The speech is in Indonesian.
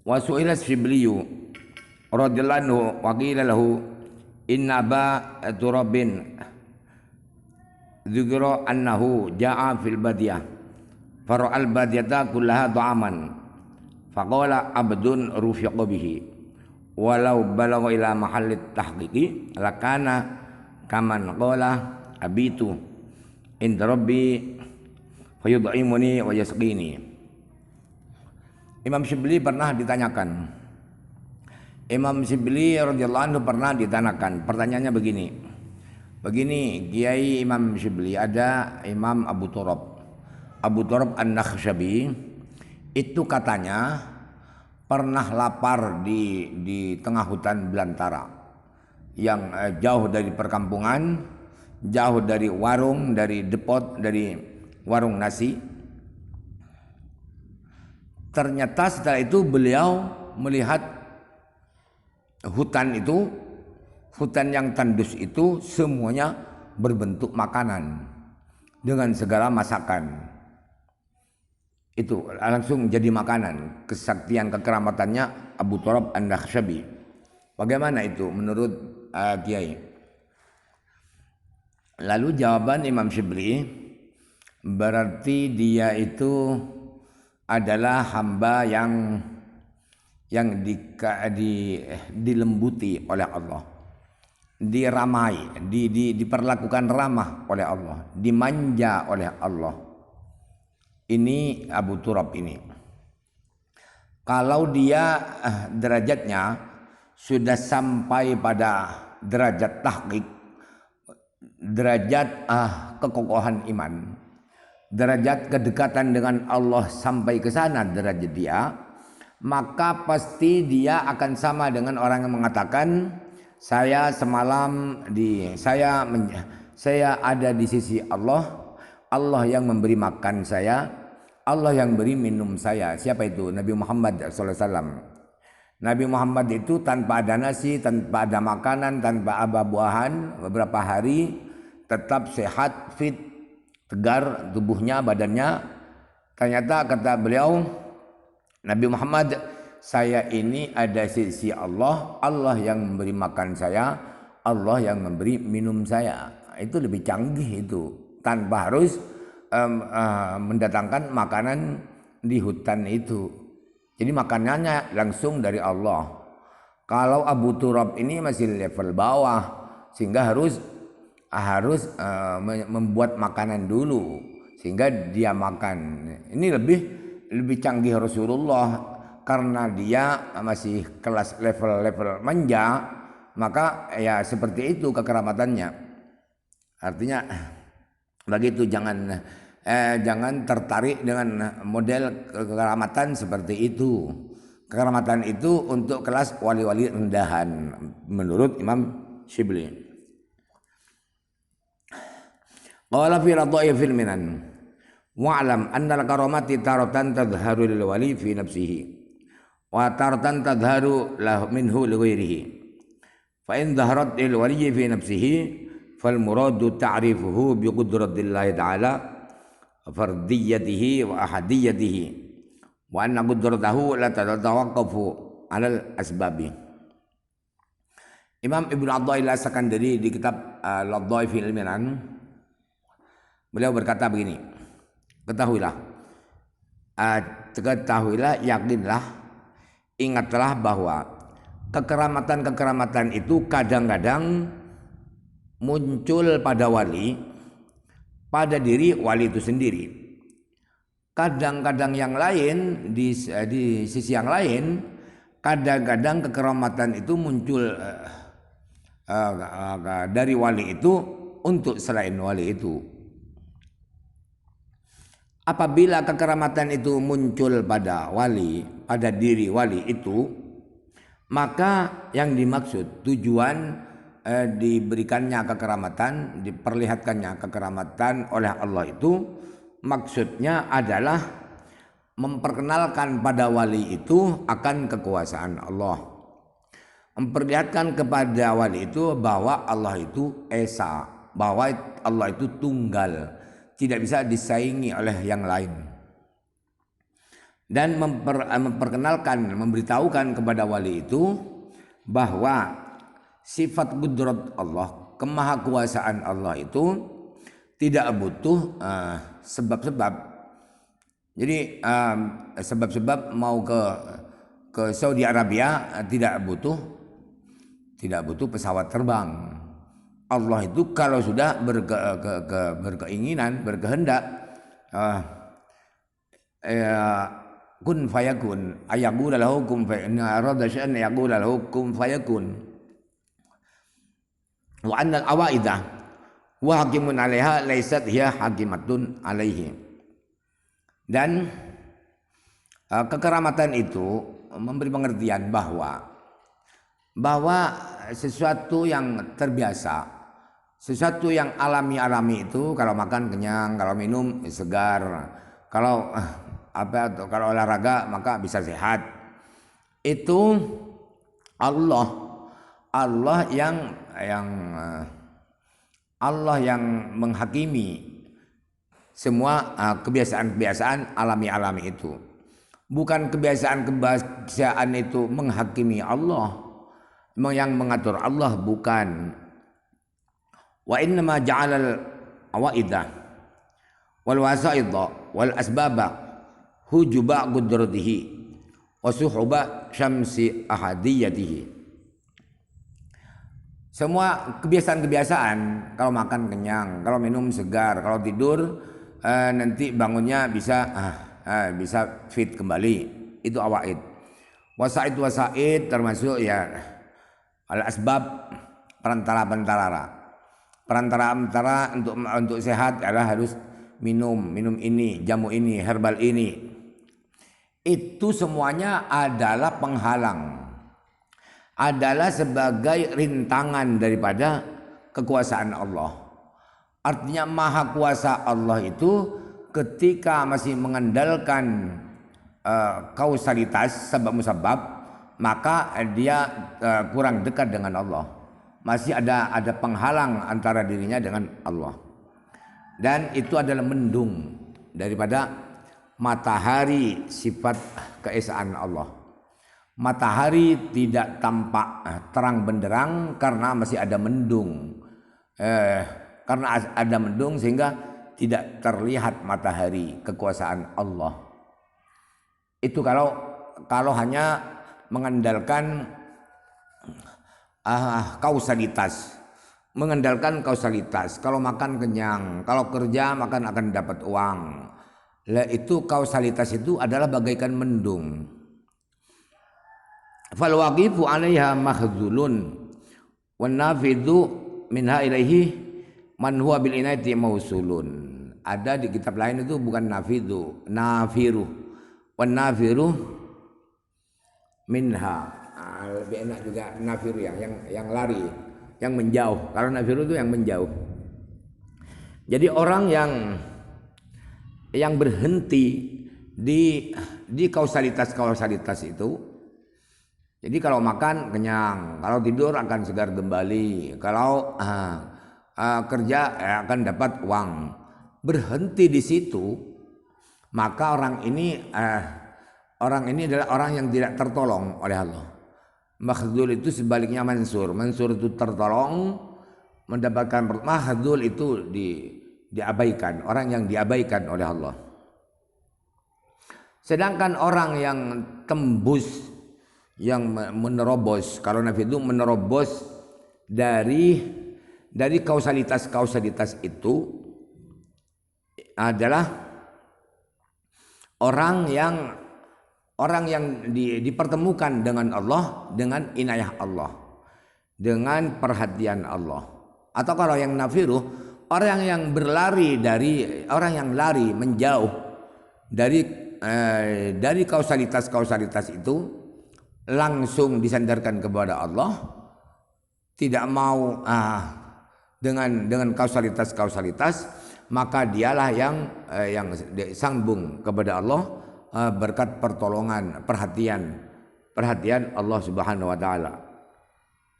Wa su'ila Sibliyu radhiyallahu anhu wa qila lahu inna ba turabin dzikra annahu ja'a fil badiyah fara'al badiyata kullaha ta'aman faqala abdun rufiqa bihi walau balagha ila mahallit tahqiqi lakana kaman qala abitu inda rabbi fayud'imuni wa yasqini. Imam Syibli pernah ditanyakan. Imam Syibli radhiyallahu anhu pernah ditanyakan. Pertanyaannya begini. Begini, Kiai Imam Syibli, ada Imam Abu Turab. Abu Turab An-Nakhsyabi itu katanya pernah lapar di tengah hutan belantara yang jauh dari perkampungan, jauh dari warung, dari depot, dari warung nasi. Ternyata setelah itu beliau melihat hutan itu, hutan yang tandus itu semuanya berbentuk makanan dengan segala masakan. Itu langsung jadi makanan. Kesaktian kekeramatannya Abu Turab An-Nakhsyabi. Bagaimana itu menurut Kiai? Lalu jawaban Imam Syibli, berarti dia itu adalah hamba yang dilembuti oleh Allah, diramai, diperlakukan ramah oleh Allah, dimanja oleh Allah. Ini Abu Turab ini. Kalau dia derajatnya sudah sampai pada derajat tahqiq, derajat kekokohan iman, derajat kedekatan dengan Allah sampai ke sana derajat dia, maka pasti dia akan sama dengan orang yang mengatakan saya semalam saya ada di sisi Allah, Allah yang memberi makan saya, Allah yang beri minum saya. Siapa itu? Nabi Muhammad SAW. Nabi Muhammad itu tanpa ada nasi, tanpa ada makanan, tanpa ada buahan, beberapa hari tetap sehat, fit, tegar tubuhnya, badannya. Ternyata kata beliau, Nabi Muhammad, saya ini ada sisi Allah, Allah yang memberi makan saya, Allah yang memberi minum saya. Itu lebih canggih itu, tanpa harus mendatangkan makanan di hutan itu. Jadi makanannya langsung dari Allah. Kalau Abu Turab ini masih level bawah, sehingga harus membuat makanan dulu sehingga dia makan. Ini lebih canggih Rasulullah, karena dia masih kelas level manja, maka ya seperti itu kekeramatannya. Artinya begitu, jangan tertarik dengan model kekeramatan seperti itu. Kekeramatan itu untuk kelas wali-wali rendahan menurut Imam Syibli. Qala fi radha'ifil minan wa'lam anna al-karamati taratan tadhharu lil wali fi nafsihi wa taratan tadhharu lahu minhu li ghairihi fa in dhaharat lil wali fi nafsihi fal muradu ta'rifuhu bi qudratillahi ta'ala fardiyatihi wa ahadiyatihi wa anna qudratahu la tatawaqqafu 'alal asbabi. Imam Ibnu Athaillah Sakandari di kitab Ladhaifil Minan, beliau berkata begini, ketahuilah, yakinlah, ingatlah bahwa kekeramatan itu kadang-kadang muncul pada wali, pada diri wali itu sendiri. Kadang-kadang yang lain, di sisi yang lain, kadang-kadang kekeramatan itu muncul dari wali itu untuk selain wali itu. Apabila kekeramatan itu muncul pada wali, pada diri wali itu, maka yang dimaksud tujuan diberikannya kekeramatan, diperlihatkannya kekeramatan oleh Allah itu, maksudnya adalah memperkenalkan pada wali itu akan kekuasaan Allah. Memperlihatkan kepada wali itu bahwa Allah itu esa, bahwa Allah itu tunggal, tidak bisa disaingi oleh yang lain. dan memperkenalkan, memberitahukan kepada wali itu bahwa sifat qudrat Allah, kemahakuasaan Allah itu tidak butuh sebab-sebab. Jadi sebab-sebab mau ke Saudi Arabia tidak butuh pesawat terbang. Allah itu kalau sudah berkeinginan, berkehendak, kun fayakun, ayaqula lahu kun fayakun, arada syai'an yaqula lahu kun fayakun. Wa anna al-awaidah wa hakimun 'alaiha laysat hiya hakimatun 'alaihi. Dan kekeramatan itu memberi pengertian bahwa sesuatu yang terbiasa, sesuatu yang alami itu, kalau makan kenyang, kalau minum segar, kalau kalau olahraga maka bisa sehat. Itu Allah yang menghakimi semua kebiasaan-kebiasaan alami itu. Bukan kebiasaan itu menghakimi Allah, yang mengatur Allah, bukan. Wa innama ja'alal awaidah wal wasaidha wal asbaba hujuba qudratihi wa suhuba syamsi ahadiyatihi. Semua kebiasaan-kebiasaan, kalau makan kenyang, kalau minum segar, kalau tidur nanti bangunnya bisa fit kembali, itu awaid. Wasaid termasuk ya al asbab, perantara untuk sehat adalah harus minum ini, jamu ini, herbal ini. Itu semuanya adalah penghalang, adalah sebagai rintangan daripada kekuasaan Allah. Artinya maha kuasa Allah itu ketika masih mengandalkan kausalitas, sebab musabab, maka dia kurang dekat dengan Allah. Masih ada penghalang antara dirinya dengan Allah. Dan itu adalah mendung daripada matahari, sifat keesaan Allah. Matahari tidak tampak terang benderang karena masih ada mendung. Karena ada mendung sehingga tidak terlihat matahari, kekuasaan Allah. Itu kalau hanya mengandalkan kausalitas. Mengandalkan kausalitas. Kalau makan kenyang, kalau kerja makan akan dapat uang. Lah itu kausalitas itu adalah bagaikan mendung. Fal waqifu 'alaiha mahdzulun wan nafidhu minha ilaihi man huwa bil inayati mausulun. Ada di kitab lain itu bukan nafidhu, nafiru. Wan nafiru minha. Lebih enak juga nafiru yang lari, yang menjauh. Kalau nafiru itu yang menjauh. Jadi orang yang berhenti di kausalitas itu. Jadi kalau makan kenyang, kalau tidur akan segar kembali, kalau kerja akan dapat uang. Berhenti di situ, maka orang ini adalah orang yang tidak tertolong oleh Allah. Makhdul itu sebaliknya mansur. Mansur itu tertolong, mendapatkan. Makhdul itu diabaikan, orang yang diabaikan oleh Allah. Sedangkan orang yang tembus, yang menerobos, kalau Nabi itu menerobos dari kausalitas itu adalah orang yang dipertemukan dengan Allah, dengan inayah Allah, dengan perhatian Allah. Atau kalau yang nafiruh, orang yang berlari orang yang lari menjauh dari kausalitas itu, langsung disandarkan kepada Allah, tidak mau dengan kausalitas, maka dialah yang sambung kepada Allah berkat pertolongan, perhatian Allah Subhanahu wa taala.